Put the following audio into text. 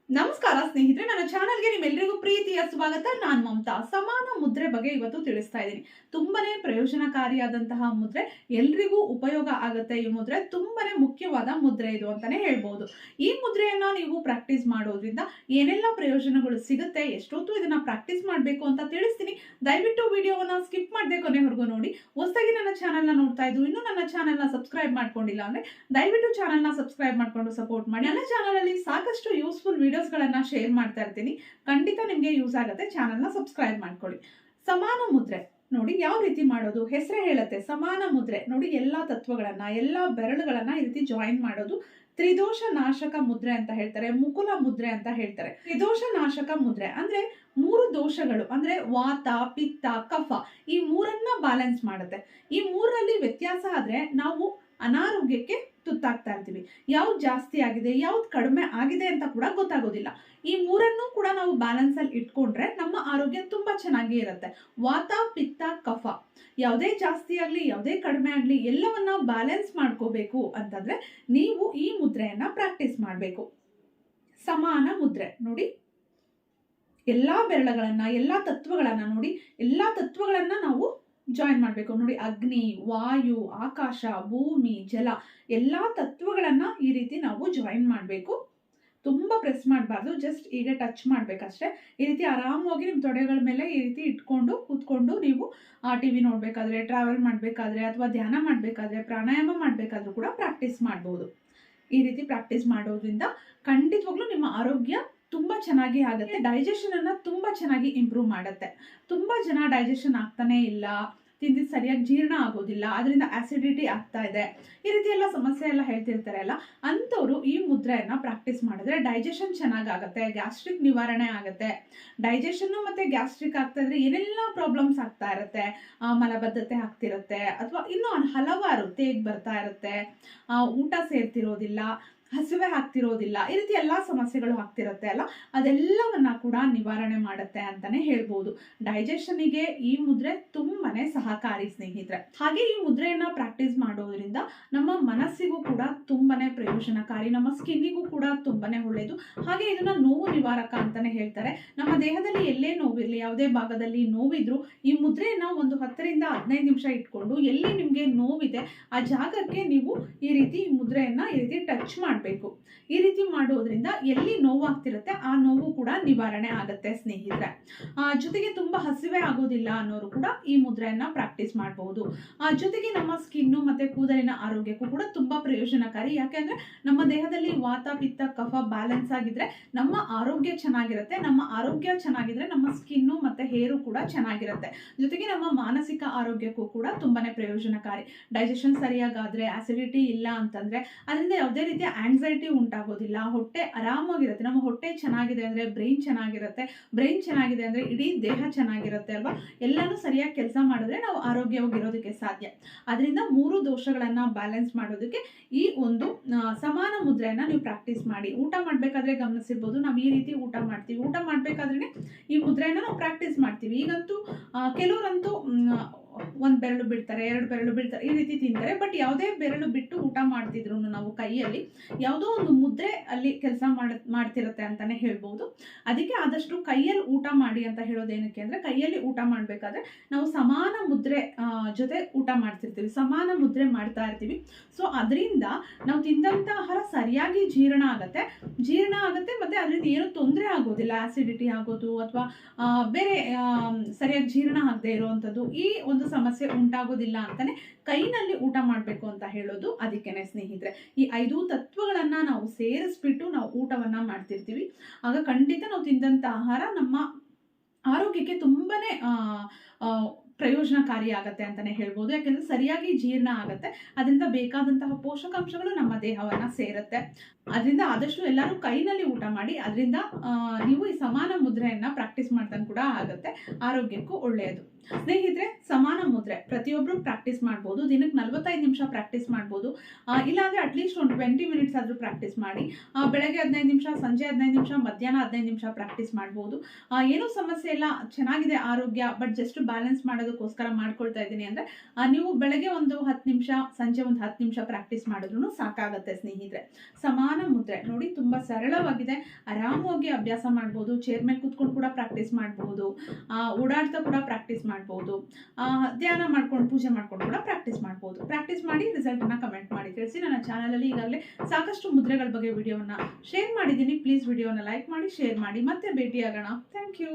ನಮಸ್ಕಾರ ಸ್ನೇಹಿತರೆ, ನನ್ನ ಚಾನಲ್ಗೆ ನಿಮ್ಮೆಲ್ಲರಿಗೂ ಪ್ರೀತಿಯ ಸ್ವಾಗತ. ನಾನು ಮಮತಾ. ಸಮಾನ ಮುದ್ರೆ ಬಗ್ಗೆ ಇವತ್ತು ತಿಳಿಸ್ತಾ ಇದ್ದೀನಿ. ತುಂಬಾನೇ ಪ್ರಯೋಜನಕಾರಿಯಾದಂತಹ ಮುದ್ರೆ, ಎಲ್ರಿಗೂ ಉಪಯೋಗ ಆಗುತ್ತೆ. ಈ ಮುದ್ರೆ ತುಂಬಾನೇ ಮುಖ್ಯವಾದ ಮುದ್ರೆ ಇದು ಅಂತಾನೆ ಹೇಳ್ಬಹುದು. ಈ ಮುದ್ರೆಯನ್ನ ನೀವು ಪ್ರಾಕ್ಟೀಸ್ ಮಾಡೋದ್ರಿಂದ ಏನೆಲ್ಲ ಪ್ರಯೋಜನಗಳು ಸಿಗುತ್ತೆ, ಎಷ್ಟೊತ್ತು ಇದನ್ನ ಪ್ರಾಕ್ಟೀಸ್ ಮಾಡಬೇಕು ಅಂತ ತಿಳಿಸ್ತೀನಿ. ದಯವಿಟ್ಟು ವಿಡಿಯೋವನ್ನ ಸ್ಕಿಪ್ ಮಾಡದೆ ಕೊನೆವರೆಗೂ ನೋಡಿ. ಹೊಸದಾಗಿ ನನ್ನ ಚಾನಲ್ನ ನೋಡ್ತಾ ಇದ್ದು ಇನ್ನೂ ನನ್ನ ಚಾನಲ್ನ ಸಬ್ಸ್ಕ್ರೈಬ್ ಮಾಡ್ಕೊಂಡಿಲ್ಲ ಅಂದ್ರೆ ದಯವಿಟ್ಟು ಚಾನಲ್ನ ಸಬ್ಸ್ಕ್ರೈಬ್ ಮಾಡ್ಕೊಂಡು ಸಪೋರ್ಟ್ ಮಾಡಿ. ನನ್ನ ಚಾನಲ್ ಅಲ್ಲಿ ಸಾಕಷ್ಟು ಯೂಸ್ಫುಲ್ ವಿಡಿಯೋಸ್ಗಳನ್ನ ಶೇರ್ ಮಾಡ್ತಾ ಇರ್ತೀನಿ. ಖಂಡಿತ ನಿಮಗೆ ಯೂಸ್ ಆಗುತ್ತೆ. ಚಾನಲ್ನ ಸಬ್ಸ್ಕ್ರೈಬ್ ಮಾಡ್ಕೊಳ್ಳಿ. ಸಮಾನ ಮುದ್ರೆ ನೋಡಿ ಯಾವ ರೀತಿ ಮಾಡೋದು, ಹೆಸರೇ ಹೇಳುತ್ತೆ ಸಮಾನ ಮುದ್ರೆ. ನೋಡಿ ಎಲ್ಲಾ ತತ್ವಗಳನ್ನ, ಎಲ್ಲಾ ಬೆರಳುಗಳನ್ನ ಈ ರೀತಿ ಜಾಯಿನ್ ಮಾಡೋದು. ತ್ರಿದೋಷ ನಾಶಕ ಮುದ್ರೆ ಅಂತ ಹೇಳ್ತಾರೆ, ಮುಕುಲ ಮುದ್ರೆ ಅಂತ ಹೇಳ್ತಾರೆ. ತ್ರಿದೋಷ ನಾಶಕ ಮುದ್ರೆ ಅಂದ್ರೆ ಮೂರು ದೋಷಗಳು ಅಂದ್ರೆ ವಾತ, ಪಿತ್ತ, ಕಫ, ಈ ಮೂರನ್ನ ಬ್ಯಾಲೆನ್ಸ್ ಮಾಡುತ್ತೆ. ಈ ಮೂರರಲ್ಲಿ ವ್ಯತ್ಯಾಸ ಆದ್ರೆ ನಾವು ಅನಾರೋಗ್ಯಕ್ಕೆ ತುತ್ತಾಗ್ತಾ ಇರ್ತೀವಿ. ಯಾವ್ದು ಜಾಸ್ತಿ ಆಗಿದೆ, ಯಾವ್ದು ಕಡಿಮೆ ಆಗಿದೆ ಅಂತ ಕೂಡ ಗೊತ್ತಾಗೋದಿಲ್ಲ. ಈ ಮೂರನ್ನು ಕೂಡ ನಾವು ಬ್ಯಾಲೆನ್ಸ್ ಅಲ್ಲಿ ಇಟ್ಕೊಂಡ್ರೆ ನಮ್ಮ ಆರೋಗ್ಯ ತುಂಬಾ ಚೆನ್ನಾಗಿ ಇರುತ್ತೆ. ವಾತ, ಪಿತ್ತ, ಕಫ ಯಾವುದೇ ಜಾಸ್ತಿ ಆಗ್ಲಿ ಯಾವುದೇ ಕಡಿಮೆ ಆಗ್ಲಿ ಎಲ್ಲವನ್ನ ಬ್ಯಾಲೆನ್ಸ್ ಮಾಡ್ಕೋಬೇಕು ಅಂತಂದ್ರೆ ನೀವು ಈ ಮುದ್ರೆಯನ್ನ ಪ್ರಾಕ್ಟೀಸ್ ಮಾಡಬೇಕು. ಸಮಾನ ಮುದ್ರೆ ನೋಡಿ, ಎಲ್ಲಾ ಬೆರಳುಗಳನ್ನ, ಎಲ್ಲಾ ತತ್ವಗಳನ್ನ ನೋಡಿ, ಎಲ್ಲಾ ತತ್ವಗಳನ್ನ ನಾವು ಜಾಯಿನ್ ಮಾಡಬೇಕು. ನೋಡಿ ಅಗ್ನಿ, ವಾಯು, ಆಕಾಶ, ಭೂಮಿ, ಜಲ ಎಲ್ಲಾ ತತ್ವಗಳನ್ನ ಈ ರೀತಿ ನಾವು ಜಾಯಿನ್ ಮಾಡಬೇಕು. ತುಂಬಾ ಪ್ರೆಸ್ ಮಾಡಬಾರ್ದು, ಜಸ್ಟ್ ಈಗ ಟಚ್ ಮಾಡ್ಬೇಕಷ್ಟೇ. ಈ ರೀತಿ ಆರಾಮವಾಗಿ ನಿಮ್ಮ ತೊಡೆಗಳ ಮೇಲೆ ಈ ರೀತಿ ಇಟ್ಕೊಂಡು ಕೂತ್ಕೊಂಡು ನೀವು ಟಿವಿ ನೋಡ್ಬೇಕಾದ್ರೆ, ಟ್ರಾವೆಲ್ ಮಾಡ್ಬೇಕಾದ್ರೆ, ಅಥವಾ ಧ್ಯಾನ ಮಾಡ್ಬೇಕಾದ್ರೆ, ಪ್ರಾಣಾಯಾಮ ಮಾಡ್ಬೇಕಾದ್ರೂ ಕೂಡ ಪ್ರಾಕ್ಟೀಸ್ ಮಾಡಬಹುದು. ಈ ರೀತಿ ಪ್ರಾಕ್ಟೀಸ್ ಮಾಡೋದ್ರಿಂದ ಖಂಡಿತವಾಗ್ಲೂ ನಿಮ್ಮ ಆರೋಗ್ಯ ತುಂಬಾ ಚೆನ್ನಾಗಿ ಆಗುತ್ತೆ. ಡೈಜೆಷನ್ ಅನ್ನ ತುಂಬಾ ಚೆನ್ನಾಗಿ ಇಂಪ್ರೂವ್ ಮಾಡುತ್ತೆ. ತುಂಬಾ ಜನ ಡೈಜೆಷನ್ ಆಗ್ತಾನೆ ಇಲ್ಲ, ತಿಂದಿದ್ದು ಸರಿಯಾಗಿ ಜೀರ್ಣ ಆಗೋದಿಲ್ಲ, ಅದರಿಂದ ಆಸಿಡಿಟಿ ಆಗ್ತಾ ಇದೆ, ಈ ರೀತಿ ಎಲ್ಲ ಸಮಸ್ಯೆ ಎಲ್ಲ ಹೇಳ್ತಿರ್ತಾರೆ ಅಲ್ಲ, ಅಂಥವ್ರು ಈ ಮುದ್ರೆಯನ್ನ ಪ್ರಾಕ್ಟೀಸ್ ಮಾಡಿದ್ರೆ ಡೈಜೆಷನ್ ಚೆನ್ನಾಗಾಗತ್ತೆ, ಗ್ಯಾಸ್ಟ್ರಿಕ್ ನಿವಾರಣೆ ಆಗುತ್ತೆ. ಡೈಜೆಷನ್ ಮತ್ತೆ ಗ್ಯಾಸ್ಟ್ರಿಕ್ ಆಗ್ತಾ ಇದ್ರೆ ಏನೆಲ್ಲ ಪ್ರಾಬ್ಲಮ್ಸ್ ಆಗ್ತಾ ಇರುತ್ತೆ, ಮಲಬದ್ಧತೆ ಆಗ್ತಿರುತ್ತೆ, ಅಥವಾ ಇನ್ನೂ ಹಲವಾರು ತೇಗ್ ಬರ್ತಾ ಇರುತ್ತೆ, ಊಟ ಸೇರ್ತಿರೋದಿಲ್ಲ, ಹಸಿವೆ ಆಗ್ತಿರೋದಿಲ್ಲ, ಈ ರೀತಿ ಎಲ್ಲಾ ಸಮಸ್ಯೆಗಳು ಆಗ್ತಿರುತ್ತೆ ಅಲ್ಲ, ಅದೆಲ್ಲವನ್ನ ಕೂಡ ನಿವಾರಣೆ ಮಾಡುತ್ತೆ ಅಂತಾನೆ ಹೇಳ್ಬೋದು. ಡೈಜೆಷನ್ಗೆ ಈ ಮುದ್ರೆ ತುಂಬಾನೇ ಸಹಕಾರಿ ಸ್ನೇಹಿತರೆ. ಹಾಗೆ ಈ ಮುದ್ರೆಯನ್ನ ಪ್ರಾಕ್ಟೀಸ್ ಮಾಡೋದ್ರಿಂದ ನಮ್ಮ ಮನಸ್ಸಿಗೂ ಕೂಡ ತುಂಬಾನೇ ಪ್ರಯೋಜನಕಾರಿ, ನಮ್ಮ ಸ್ಕಿನ್ನಿಗೂ ಕೂಡ ತುಂಬಾನೇ ಒಳ್ಳೇದು. ಹಾಗೆ ಇದನ್ನ ನೋವು ನಿವಾರಕ ಅಂತಾನೆ ಹೇಳ್ತಾರೆ. ನಮ್ಮ ದೇಹದಲ್ಲಿ ಎಲ್ಲೇ ನೋವಿರ್ಲಿ, ಯಾವುದೇ ಭಾಗದಲ್ಲಿ ನೋವಿದ್ರು ಈ ಮುದ್ರೆಯನ್ನ ಒಂದು 10 ರಿಂದ 15 ನಿಮಿಷ ಇಟ್ಕೊಂಡು ಎಲ್ಲಿ ನಿಮ್ಗೆ ನೋವಿದೆ ಆ ಜಾಗಕ್ಕೆ ನೀವು ಈ ರೀತಿ ಮುದ್ರೆಯನ್ನ ಈ ರೀತಿ ಟಚ್ ಮಾಡಬೇಕು. ಈ ರೀತಿ ಮಾಡೋದ್ರಿಂದ ಎಲ್ಲಿ ನೋವಾಗ್ತಿರುತ್ತೆ ಆ ನೋವು ಕೂಡ ನಿವಾರಣೆ ಆಗುತ್ತೆ ಸ್ನೇಹಿತರೆ. ಜೊತೆಗೆ ತುಂಬಾ ಹಸಿವೆ ಆಗೋದಿಲ್ಲ ಅನ್ನೋರು ಕೂಡ ಈ ಮುದ್ರೆಯನ್ನ ಪ್ರಾಕ್ಟೀಸ್ ಮಾಡಬಹುದು. ಜೊತೆಗೆ ನಮ್ಮ ಸ್ಕಿನ್ನು ಮತ್ತೆ ಕೂದಲಿನ ಆರೋಗ್ಯಕ್ಕೂ ಕೂಡ ತುಂಬಾ ಪ್ರಯೋಜನಕಾರಿ. ಯಾಕೆಂದ್ರೆ ನಮ್ಮ ದೇಹದಲ್ಲಿ ವಾತ, ಪಿತ್ತ, ಕಫ ಬ್ಯಾಲೆನ್ಸ್ ಆಗಿದ್ರೆ ನಮ್ಮ ಆರೋಗ್ಯ ಚೆನ್ನಾಗಿರುತ್ತೆ. ನಮ್ಮ ಆರೋಗ್ಯ ಚೆನ್ನಾಗಿದ್ರೆ ನಮ್ಮ ಸ್ಕಿನ್ನು ಮತ್ತೆ ಹೇರು ಕೂಡ ಚೆನ್ನಾಗಿರುತ್ತೆ. ಜೊತೆಗೆ ನಮ್ಮ ಮಾನಸಿಕ ಆರೋಗ್ಯಕ್ಕೂ ಕೂಡ ತುಂಬಾನೇ ಪ್ರಯೋಜನಕಾರಿ. ಡೈಜೆಷನ್ ಸರಿಯಾಗಾದ್ರೆ, ಆಸಿಡಿಟಿ ಇಲ್ಲ ಅಂತಂದ್ರೆ ಅದರಿಂದ ಯಾವುದೇ ರೀತಿಯ ಆಂಗ್ಸೈಟಿ ಉಂಟಾಗೋದಿಲ್ಲ. ಹೊಟ್ಟೆ ಆರಾಮಾಗಿರುತ್ತೆ. ನಮ್ಮ ಹೊಟ್ಟೆ ಚೆನ್ನಾಗಿದೆ ಅಂದ್ರೆ ಬ್ರೈನ್ ಚೆನ್ನಾಗಿರುತ್ತೆ, ಬ್ರೈನ್ ಚೆನ್ನಾಗಿದೆ ಅಂದ್ರೆ ಇಡೀ ದೇಹ ಚೆನ್ನಾಗಿರುತ್ತೆ ಅಲ್ವಾ. ಎಲ್ಲಾನು ಸರಿಯಾಗಿ ಕೆಲಸ ಮಾಡಿದ್ರೆ ನಾವು ಆರೋಗ್ಯವಾಗಿರೋದಕ್ಕೆ ಸಾಧ್ಯ. ಅದರಿಂದ ಮೂರು ದೋಷಗಳನ್ನ ಬ್ಯಾಲೆನ್ಸ್ ಮಾಡೋದಕ್ಕೆ ಈ ಒಂದು ಸಮಾನ ಮುದ್ರೆಯನ್ನ ನೀವು ಪ್ರಾಕ್ಟೀಸ್ ಮಾಡಿ. ಊಟ ಮಾಡ್ಬೇಕಾದ್ರೆ ಗಮನಿಸಿರ್ಬೋದು, ನಾವು ಈ ರೀತಿ ಊಟ ಮಾಡ್ತೀವಿ. ಊಟ ಮಾಡ್ಬೇಕಾದ್ರೆ ಈ ಮುದ್ರೆಯನ್ನ ನಾವು ಪ್ರಾಕ್ಟೀಸ್ ಮಾಡ್ತೀವಿ. ಈಗಂತೂ ಕೆಲವರಂತೂ ಒಂದ್ ಬೆರಳು ಬಿಡ್ತಾರೆ, 2 ಬೆರಳು ಬಿಡ್ತಾರೆ, ಈ ರೀತಿ ತಿಂತಾರೆ. ಬಟ್ ಯಾವುದೇ ಬೆರಳು ಬಿಟ್ಟು ಊಟ ಮಾಡ್ತಿದ್ರು ನಾವು ಕೈಯಲ್ಲಿ ಯಾವುದೋ ಒಂದು ಮುದ್ರೆ ಅಲ್ಲಿ ಕೆಲಸ ಮಾಡ್ತಿರುತ್ತೆ ಅಂತಾನೆ ಹೇಳ್ಬಹುದು. ಅದಕ್ಕೆ ಆದಷ್ಟು ಕೈಯಲ್ಲಿ ಊಟ ಮಾಡಿ ಅಂತ ಹೇಳೋದೇನಕ್ಕೆ ಅಂದ್ರೆ, ಕೈಯಲ್ಲಿ ಊಟ ಮಾಡ್ಬೇಕಾದ್ರೆ ನಾವು ಸಮಾನ ಮುದ್ರೆ ಜೊತೆ ಊಟ ಮಾಡ್ತಿರ್ತೀವಿ, ಸಮಾನ ಮುದ್ರೆ ಮಾಡ್ತಾ ಇರ್ತೀವಿ. ಸೊ ಅದರಿಂದ ನಾವು ತಿಂದಂತ ಆಹಾರ ಸರಿಯಾಗಿ ಜೀರ್ಣ ಆಗತ್ತೆ ಮತ್ತೆ ಅದರಿಂದ ಏನು ತೊಂದರೆ ಆಗೋದಿಲ್ಲ. ಆಸಿಡಿಟಿ ಆಗೋದು ಅಥವಾ ಬೇರೆ ಸರಿಯಾಗಿ ಜೀರ್ಣ ಆಗದೆ ಇರುವಂತದ್ದು ಈ ಒಂದು ಸಮಸ್ಯೆ ಉಂಟಾಗೋದಿಲ್ಲ ಅಂತಾನೆ ಕೈನಲ್ಲಿ ಊಟ ಮಾಡ್ಬೇಕು ಅಂತ ಹೇಳೋದು. ಅದಕ್ಕೇನೆ ಸ್ನೇಹಿತರೆ, ಈ 5 ತತ್ವಗಳನ್ನ ನಾವು ಸೇರಿಸ್ಬಿಟ್ಟು ನಾವು ಊಟವನ್ನ ಮಾಡ್ತಿರ್ತೀವಿ. ಆಗ ಖಂಡಿತ ನಾವು ತಿಂದಂತ ಆಹಾರ ನಮ್ಮ ಆರೋಗ್ಯಕ್ಕೆ ತುಂಬಾನೇ ಪ್ರಯೋಜನಕಾರಿ ಆಗತ್ತೆ ಅಂತಾನೆ ಹೇಳ್ಬೋದು. ಯಾಕೆಂದ್ರೆ ಸರಿಯಾಗಿ ಜೀರ್ಣ ಆಗತ್ತೆ, ಅದರಿಂದ ಬೇಕಾದಂತಹ ಪೋಷಕಾಂಶಗಳು ನಮ್ಮ ದೇಹವನ್ನ ಸೇರುತ್ತೆ. ಅದರಿಂದ ಆದಷ್ಟು ಎಲ್ಲರೂ ಕೈನಲ್ಲಿ ಊಟ ಮಾಡಿ. ಅದರಿಂದ ನೀವು ಈ ಸಮಾನ ಮುದ್ರೆಯನ್ನ ಪ್ರಾಕ್ಟೀಸ್ ಮಾಡ್ದಂಗೆ ಕೂಡ ಆಗುತ್ತೆ, ಆರೋಗ್ಯಕ್ಕೂ ಒಳ್ಳೆಯದು. ಸ್ನೇಹಿತರೆ, ಸಮಾನ ಮುದ್ರೆ ಪ್ರತಿಯೊಬ್ರು ಪ್ರಾಕ್ಟೀಸ್ ಮಾಡ್ಬೋದು. ದಿನಕ್ಕೆ 45 ನಿಮಿಷ ಪ್ರಾಕ್ಟೀಸ್ ಮಾಡ್ಬೋದು. ಇಲ್ಲಾಂದ್ರೆ ಅಟ್ಲೀಸ್ಟ್ ಒಂದು 20 ಮಿನಿಟ್ಸ್ ಆದ್ರೂ ಪ್ರಾಕ್ಟೀಸ್ ಮಾಡಿ. ಬೆಳಗ್ಗೆ 15 ನಿಮಿಷ, ಸಂಜೆ 15 ನಿಮಿಷ, ಮಧ್ಯಾಹ್ನ 15 ನಿಮಿಷ ಪ್ರಾಕ್ಟೀಸ್ ಮಾಡ್ಬೋದು. ಏನೂ ಸಮಸ್ಯೆ ಇಲ್ಲ, ಚೆನ್ನಾಗಿದೆ ಆರೋಗ್ಯ. ಬಟ್ ಜಸ್ಟ್ ಬ್ಯಾಲೆನ್ಸ್ ಮಾಡೋದಕ್ಕೆ ಮಾಡೋದಕ್ಕೋಸ್ಕರ ಮಾಡ್ಕೊಳ್ತಾ ಇದ್ದೀನಿ ಅಂದರೆ ನೀವು ಬೆಳಗ್ಗೆ ಒಂದು 10 ನಿಮಿಷ, ಸಂಜೆ ಒಂದು 10 ನಿಮಿಷ ಪ್ರಾಕ್ಟೀಸ್ ಮಾಡಿದ್ರೂ ಸಾಕಾಗುತ್ತೆ ಸ್ನೇಹಿತರೆ. ಸಮಾನ ಮುದ್ರೆ ನೋಡಿ, ತುಂಬ ಸರಳವಾಗಿದೆ. ಆರಾಮವಾಗಿ ಅಭ್ಯಾಸ ಮಾಡ್ಬೋದು. ಚೇರ್ ಮೇಲೆ ಕೂತ್ಕೊಂಡು ಕೂಡ ಪ್ರಾಕ್ಟೀಸ್ ಮಾಡ್ಬೋದು, ಓಡಾಡ್ತಾ ಕೂಡ ಪ್ರಾಕ್ಟೀಸ್ ಮಾಡ್ಬೋದು, ಧ್ಯಾನ ಮಾಡ್ಕೊಂಡು ಪೂಜೆ ಮಾಡ್ಕೊಂಡು ಕೂಡ ಪ್ರಾಕ್ಟೀಸ್ ಮಾಡ್ಬೋದು. ಪ್ರಾಕ್ಟೀಸ್ ಮಾಡಿ ರಿಸಲ್ಟನ್ನು ಕಮೆಂಟ್ ಮಾಡಿ ತಿಳಿಸಿ. ನನ್ನ ಚಾನಲಲ್ಲಿ ಈಗಾಗಲೇ ಸಾಕಷ್ಟು ಮುದ್ರೆಗಳ ಬಗ್ಗೆ ವಿಡಿಯೋವನ್ನು ಶೇರ್ ಮಾಡಿದ್ದೀನಿ. ಪ್ಲೀಸ್ ವಿಡಿಯೋನ ಲೈಕ್ ಮಾಡಿ, ಶೇರ್ ಮಾಡಿ. ಮತ್ತೆ ಭೇಟಿಯಾಗೋಣ. Thank you.